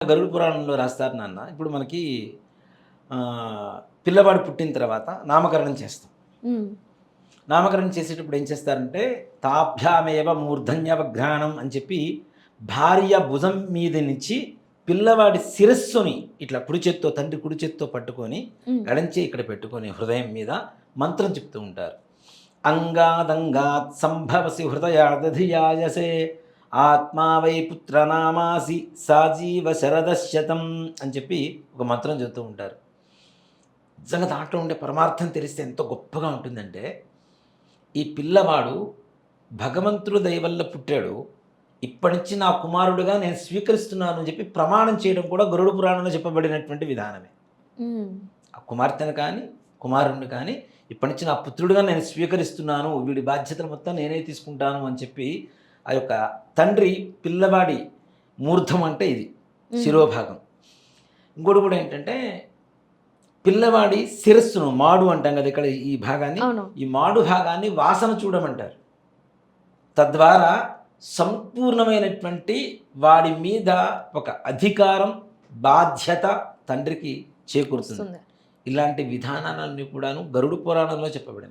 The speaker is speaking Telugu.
గరుడ పురాణంలో రాస్తారు నాన్న. ఇప్పుడు మనకి పిల్లవాడు పుట్టిన తర్వాత నామకరణం చేస్తాం. హ్మ్. నామకరణం చేసేటప్పుడు ఏం చేస్తారంటే, తాభ్యామేవ మూర్ధన్యవఘ్రాణం అని చెప్పి భార్య భుజం మీద నుంచి పిల్లవాడి శిరస్సుని ఇట్లా కుడి చేత్తో తండ్రి కుడి చేత్తో పట్టుకొని హ్మ్. ఎడం చేయి ఇక్కడ పెట్టుకొని హృదయం మీద మంత్రం చెప్తూ ఉంటారు. అంగాదంగాత్ సంభవసి హృదయాదధియాయసే ఆత్మా వై పుత్రనామాసి సాజీవ శరదశతం అని చెప్పి ఒక మంత్రం చెప్తూ ఉంటారు. నిజంగా దాంట్లో ఉండే పరమార్థం తెలిస్తే ఎంతో గొప్పగా ఉంటుందంటే, ఈ పిల్లవాడు భగవంతుడు దయ వల్ల పుట్టాడు, ఇప్పటి నుంచి నా కుమారుడుగా నేను స్వీకరిస్తున్నాను అని చెప్పి ప్రమాణం చేయడం కూడా గరుడ పురాణంలో చెప్పబడినటువంటి విధానమే. హ్మ్. ఆ కుమార్తెను కానీ కుమారుణ్ణి కానీ ఇప్పటి నుంచి నా పుత్రుడిగా నేను స్వీకరిస్తున్నాను, వీడి బాధ్యతలు మొత్తం నేనే తీసుకుంటాను అని చెప్పి ఆ యొక్క తండ్రి పిల్లవాడి మూర్ధం అంటే ఇది హ్మ్. శిరోభాగం. ఇంకోటి కూడా ఏంటంటే, పిల్లవాడి శిరస్సును మాడు అంటాం కదా ఇక్కడ ఈ భాగాన్ని, అవును. ఈ మాడు భాగాన్ని వాసన చూడమంటారు. తద్వారా సంపూర్ణమైనటువంటి వాడి మీద ఒక అధికారం, బాధ్యత తండ్రికి చేకూరుతుంది. వస్తుంది. ఇలాంటి విధానాలన్నీ కూడాను గరుడ పురాణంలో చెప్పబడింది.